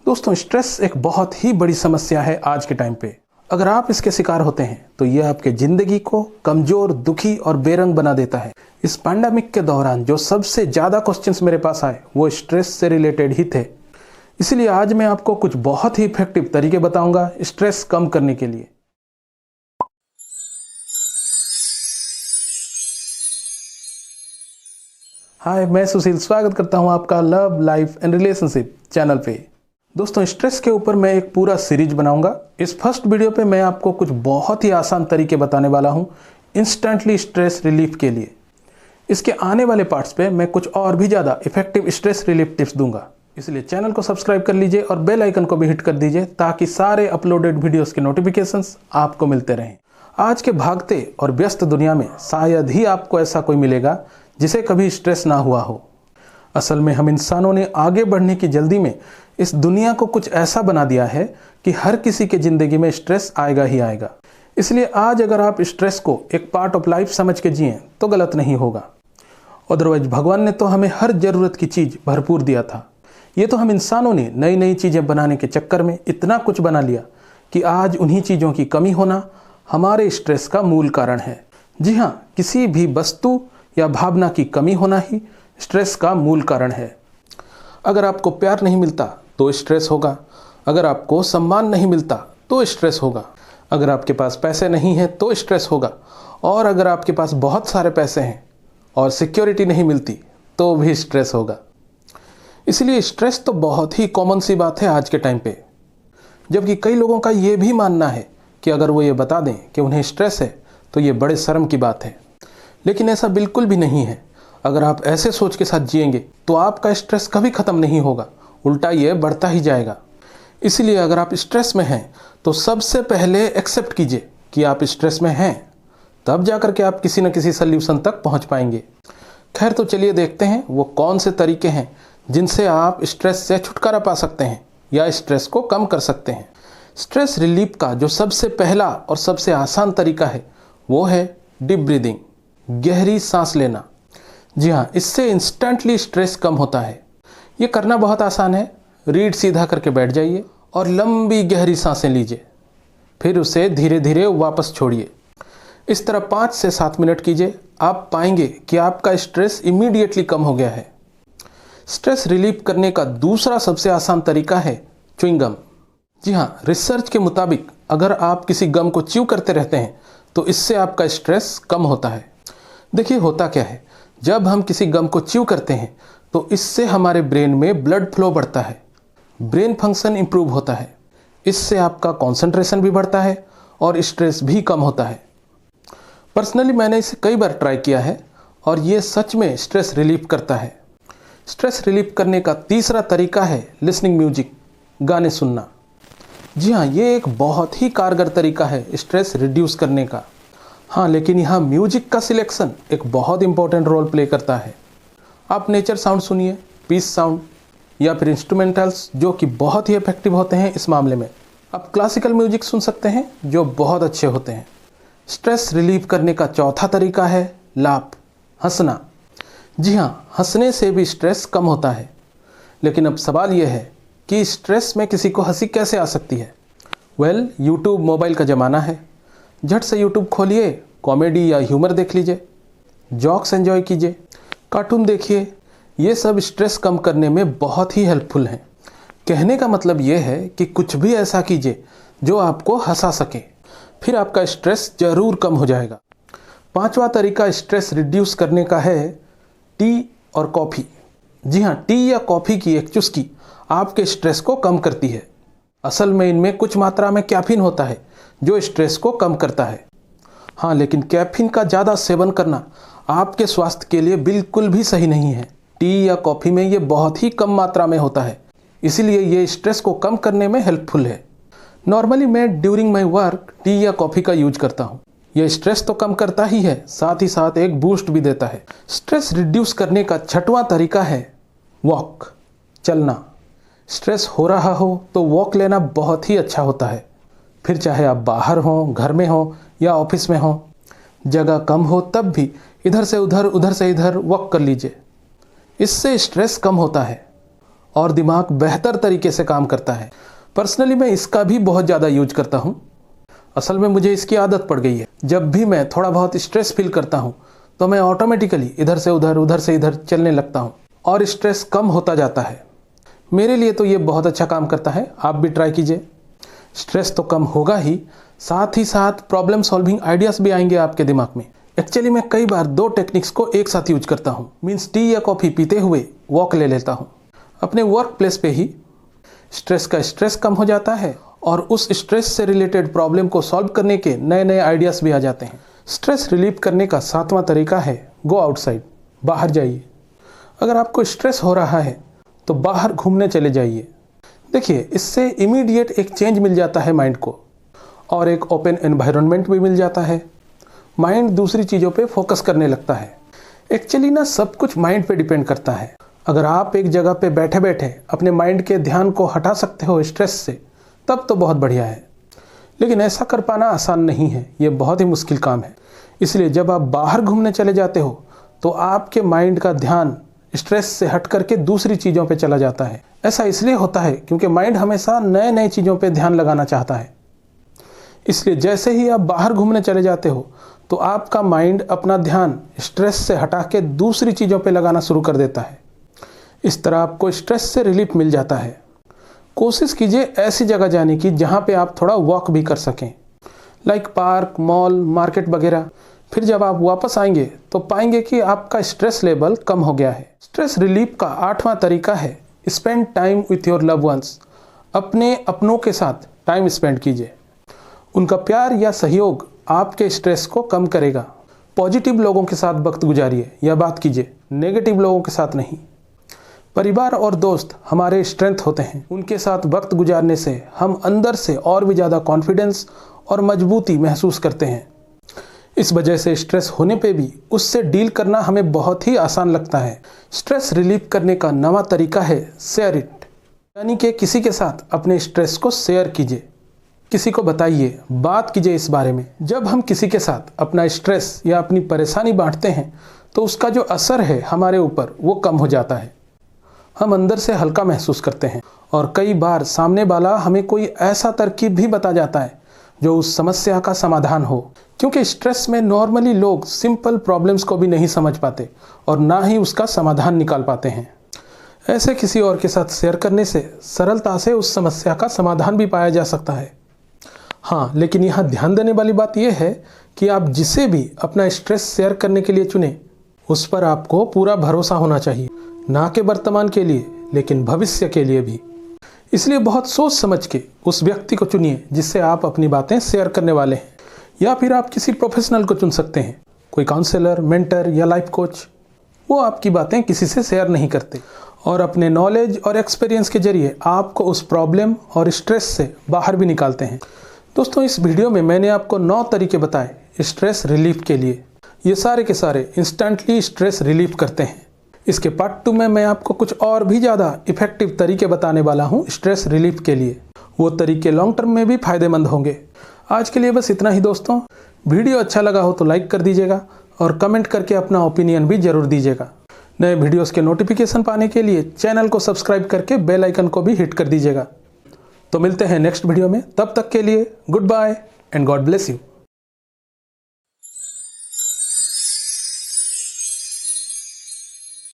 दोस्तों, स्ट्रेस एक बहुत ही बड़ी समस्या है आज के टाइम पे। अगर आप इसके शिकार होते हैं तो ये आपके जिंदगी को कमजोर, दुखी और बेरंग बना देता है। इस पैंडेमिक के दौरान जो सबसे ज़्यादा क्वेश्चंस मेरे पास आए वो स्ट्रेस से रिलेटेड ही थे। इसलिए आज मैं आपको कुछ बहुत ही इफेक्टिव तरीके बताऊंगा स्ट्रेस कम करने के लिए। हाय, मैं सुशील स्वागत करता हूं आपका love, life and relationship channel पे। दोस्तों, स्ट्रेस के ऊपर मैं एक पूरा सीरीज बनाऊंगा। इस फर्स्ट वीडियो पे मैं आपको कुछ बहुत ही आसान तरीके बताने वाला हूं इंस्टेंटली स्ट्रेस रिलीफ के लिए। इसके आने वाले पार्ट्स पे मैं कुछ और भी ज़्यादा इफेक्टिव स्ट्रेस रिलीफ टिप्स दूंगा। इसलिए चैनल को सब्सक्राइब कर लीजिए और बेल आइकन को भी हिट कर दीजिए ताकि सारे अपलोडेड वीडियोस के नोटिफिकेशंस आपको मिलते रहें। आज के भागते और व्यस्त दुनिया में शायद ही आपको ऐसा कोई मिलेगा जिसे कभी स्ट्रेस ना हुआ हो। असल में हम इंसानों ने आगे बढ़ने की जल्दी में इस दुनिया को कुछ ऐसा बना दिया है कि हर किसी के ज़िंदगी में स्ट्रेस आएगा ही आएगा। इसलिए आज अगर आप स्ट्रेस को एक पार्ट ऑफ लाइफ समझ के जिएं तो गलत नहीं होगा। अदरवाइज भगवान ने तो हमें हर ज़रूरत की चीज़ भरपूर दिया था। ये तो हम इंसानों ने नई नई चीज़ें बनाने के चक्कर में इतना कुछ बना लिया कि आज उन्हीं चीज़ों की कमी होना हमारे स्ट्रेस का मूल कारण है। जी हाँ, किसी भी वस्तु या भावना की कमी होना ही स्ट्रेस का मूल कारण है। अगर आपको प्यार नहीं मिलता तो स्ट्रेस होगा, अगर आपको सम्मान नहीं मिलता तो स्ट्रेस होगा, अगर आपके पास पैसे नहीं हैं तो स्ट्रेस होगा, और अगर आपके पास बहुत सारे पैसे हैं और सिक्योरिटी नहीं मिलती तो भी स्ट्रेस होगा। इसलिए स्ट्रेस तो बहुत ही कॉमन सी बात है आज के टाइम पे। जबकि कई लोगों का ये भी मानना है कि अगर वो ये बता दें कि उन्हें स्ट्रेस है तो ये बड़े शर्म की बात है। लेकिन ऐसा बिल्कुल भी नहीं है। अगर आप ऐसे सोच के साथ जिएंगे तो आपका स्ट्रेस कभी ख़त्म नहीं होगा, उल्टा ये बढ़ता ही जाएगा। इसलिए अगर आप स्ट्रेस में हैं तो सबसे पहले एक्सेप्ट कीजिए कि आप स्ट्रेस में हैं, तब जाकर के आप किसी न किसी सल्यूशन तक पहुंच पाएंगे। खैर, तो चलिए देखते हैं वो कौन से तरीके हैं जिनसे आप स्ट्रेस से छुटकारा पा सकते हैं या स्ट्रेस को कम कर सकते हैं। स्ट्रेस रिलीफ का जो सबसे पहला और सबसे आसान तरीका है वो है डीप ब्रीदिंग, गहरी सांस लेना। जी हाँ, इससे इंस्टेंटली स्ट्रेस कम होता है। ये करना बहुत आसान है। रीढ़ सीधा करके बैठ जाइए और लंबी गहरी सांसें लीजिए, फिर उसे धीरे धीरे वापस छोड़िए। इस तरह 5 से 7 मिनट कीजिए। आप पाएंगे कि आपका स्ट्रेस इमीडिएटली कम हो गया है। स्ट्रेस रिलीफ करने का दूसरा सबसे आसान तरीका है च्युइंग गम। जी हाँ, रिसर्च के मुताबिक अगर आप किसी गम को च्यू करते रहते हैं तो इससे आपका स्ट्रेस कम होता है। देखिए, होता क्या है, जब हम किसी गम को च्यू करते हैं तो इससे हमारे ब्रेन में ब्लड फ्लो बढ़ता है, ब्रेन फंक्शन इंप्रूव होता है। इससे आपका कंसंट्रेशन भी बढ़ता है और स्ट्रेस भी कम होता है। पर्सनली मैंने इसे कई बार ट्राई किया है और ये सच में स्ट्रेस रिलीफ करता है। स्ट्रेस रिलीफ करने का तीसरा तरीका है लिसनिंग म्यूजिक, गाने सुनना। जी हाँ, ये एक बहुत ही कारगर तरीका है स्ट्रेस रिड्यूस करने का। हाँ, लेकिन यहाँ म्यूजिक का सिलेक्शन एक बहुत इंपॉर्टेंट रोल प्ले करता है। आप नेचर साउंड सुनिए, पीस साउंड या फिर इंस्ट्रूमेंटल्स, जो कि बहुत ही इफेक्टिव होते हैं इस मामले में। आप क्लासिकल म्यूजिक सुन सकते हैं जो बहुत अच्छे होते हैं। स्ट्रेस रिलीव करने का चौथा तरीका है लाफ, हंसना। जी हाँ, हंसने से भी स्ट्रेस कम होता है। लेकिन अब सवाल यह है कि स्ट्रेस में किसी को हंसी कैसे आ सकती है। वेल, यूट्यूब मोबाइल का ज़माना है। झट से यूट्यूब खोलिए, कॉमेडी या ह्यूमर देख लीजिए, जॉक्स एंजॉय कीजिए, कार्टून देखिए। ये सब स्ट्रेस कम करने में बहुत ही हेल्पफुल हैं। कहने का मतलब ये है कि कुछ भी ऐसा कीजिए जो आपको हंसा सके, फिर आपका स्ट्रेस ज़रूर कम हो जाएगा। 5वां तरीका स्ट्रेस रिड्यूस करने का है टी और कॉफ़ी। जी हाँ, टी या कॉफ़ी की एक चुस्की आपके स्ट्रेस को कम करती है। असल में इनमें कुछ मात्रा में कैफीन होता है जो स्ट्रेस को कम करता है। हाँ, लेकिन कैफीन का ज़्यादा सेवन करना आपके स्वास्थ्य के लिए बिल्कुल भी सही नहीं है। टी या कॉफ़ी में ये बहुत ही कम मात्रा में होता है, इसीलिए ये स्ट्रेस को कम करने में हेल्पफुल है। नॉर्मली मैं ड्यूरिंग माई वर्क टी या कॉफ़ी का यूज करता हूँ। ये स्ट्रेस तो कम करता ही है, साथ ही साथ एक बूस्ट भी देता है। स्ट्रेस रिड्यूस करने का 6वां तरीका है वॉक, चलना। स्ट्रेस हो रहा हो तो वॉक लेना बहुत ही अच्छा होता है। फिर चाहे आप बाहर हों, घर में हों या ऑफिस में हों, जगह कम हो तब भी इधर से उधर, उधर से इधर वॉक कर लीजिए। इससे स्ट्रेस कम होता है और दिमाग बेहतर तरीके से काम करता है। पर्सनली मैं इसका भी बहुत ज़्यादा यूज करता हूँ। असल में मुझे इसकी आदत पड़ गई है। जब भी मैं थोड़ा बहुत स्ट्रेस फील करता हूँ तो मैं ऑटोमेटिकली इधर से उधर से इधर चलने लगता हूँ और स्ट्रेस कम होता जाता है। मेरे लिए तो ये बहुत अच्छा काम करता है। आप भी ट्राई कीजिए। स्ट्रेस तो कम होगा ही, साथ ही साथ प्रॉब्लम सॉल्विंग आइडियाज़ भी आएंगे आपके दिमाग में। एक्चुअली मैं कई बार 2 टेक्निक्स को एक साथ यूज करता हूँ। मीन्स टी या कॉफ़ी पीते हुए वॉक ले लेता हूँ। अपने वर्क प्लेस पे ही स्ट्रेस कम हो जाता है और उस स्ट्रेस से रिलेटेड प्रॉब्लम को सॉल्व करने के नए नए आइडियाज़ भी आ जाते हैं। स्ट्रेस रिलीव करने का 7वां तरीका है गो आउटसाइड, बाहर जाइए। अगर आपको स्ट्रेस हो रहा है तो बाहर घूमने चले जाइए। देखिए, इससे इमीडिएट एक चेंज मिल जाता है माइंड को और एक ओपन एनवायरनमेंट भी मिल जाता है। माइंड दूसरी चीज़ों पे फोकस करने लगता है। एक्चुअली ना सब कुछ माइंड पे डिपेंड करता है। अगर आप एक जगह पे बैठे बैठे अपने माइंड के ध्यान को हटा सकते हो स्ट्रेस से, तब तो बहुत बढ़िया है। लेकिन ऐसा कर पाना आसान नहीं है, ये बहुत ही मुश्किल काम है। इसलिए जब आप बाहर घूमने चले जाते हो तो आपके माइंड का ध्यान स्ट्रेस से हट करके दूसरी चीज़ों पे चला जाता है। ऐसा इसलिए होता है क्योंकि माइंड हमेशा नए नए चीज़ों पे ध्यान लगाना चाहता है। इसलिए जैसे ही आप बाहर घूमने चले जाते हो तो आपका माइंड अपना ध्यान स्ट्रेस से हटा के दूसरी चीज़ों पे लगाना शुरू कर देता है। इस तरह आपको स्ट्रेस से रिलीफ मिल जाता है। कोशिश कीजिए ऐसी जगह जाने की जहाँ पे आप थोड़ा वॉक भी कर सकें, लाइक पार्क, मॉल, मार्केट वगैरह। फिर जब आप वापस आएंगे तो पाएंगे कि आपका स्ट्रेस लेवल कम हो गया है। स्ट्रेस रिलीफ का 8वां तरीका है spend time with your love ones. अपने अपनों के साथ टाइम स्पेंड कीजिए। उनका प्यार या सहयोग आपके स्ट्रेस को कम करेगा। पॉजिटिव लोगों के साथ वक्त गुजारिए या बात कीजिए, नेगेटिव लोगों के साथ नहीं। परिवार और दोस्त हमारे स्ट्रेंथ होते हैं। उनके साथ वक्त गुजारने से हम अंदर से और भी ज़्यादा कॉन्फिडेंस और मजबूती महसूस करते हैं। इस वजह से स्ट्रेस होने पे भी उससे डील करना हमें बहुत ही आसान लगता है। स्ट्रेस रिलीफ करने का 9वां तरीका है शेयर इट, यानी कि किसी के साथ अपने स्ट्रेस को शेयर कीजिए। किसी को बताइए, बात कीजिए इस बारे में। जब हम किसी के साथ अपना स्ट्रेस या अपनी परेशानी बांटते हैं तो उसका जो असर है हमारे ऊपर वो कम हो जाता है। हम अंदर से हल्का महसूस करते हैं और कई बार सामने वाला हमें कोई ऐसा तरकीब भी बता जाता है जो उस समस्या का समाधान हो। क्योंकि स्ट्रेस में नॉर्मली लोग सिंपल प्रॉब्लम्स को भी नहीं समझ पाते और ना ही उसका समाधान निकाल पाते हैं। ऐसे किसी और के साथ शेयर करने से सरलता से उस समस्या का समाधान भी पाया जा सकता है। हाँ, लेकिन यहाँ ध्यान देने वाली बात यह है कि आप जिसे भी अपना स्ट्रेस शेयर करने के लिए चुने, उस पर आपको पूरा भरोसा होना चाहिए, ना कि वर्तमान के लिए लेकिन भविष्य के लिए भी। इसलिए बहुत सोच समझ के उस व्यक्ति को चुनिए जिससे आप अपनी बातें शेयर करने वाले हैं। या फिर आप किसी प्रोफेशनल को चुन सकते हैं, कोई काउंसलर, मेंटर या लाइफ कोच। वो आपकी बातें किसी से शेयर नहीं करते और अपने नॉलेज और एक्सपीरियंस के जरिए आपको उस प्रॉब्लम और स्ट्रेस से बाहर भी निकालते हैं। दोस्तों, इस वीडियो में मैंने आपको 9 तरीके बताए स्ट्रेस रिलीफ के लिए। ये सारे के सारे इंस्टेंटली स्ट्रेस रिलीफ करते हैं। इसके पार्ट 2 में मैं आपको कुछ और भी ज़्यादा इफेक्टिव तरीके बताने वाला हूँ स्ट्रेस रिलीफ के लिए। वो तरीके लॉन्ग टर्म में भी फायदेमंद होंगे। आज के लिए बस इतना ही दोस्तों। वीडियो अच्छा लगा हो तो लाइक कर दीजिएगा और कमेंट करके अपना ओपिनियन भी जरूर दीजिएगा। नए वीडियोस के नोटिफिकेशन पाने के लिए चैनल को सब्सक्राइब करके बेल आइकन को भी हिट कर दीजिएगा। तो मिलते हैं नेक्स्ट वीडियो में। तब तक के लिए good bye and God bless you.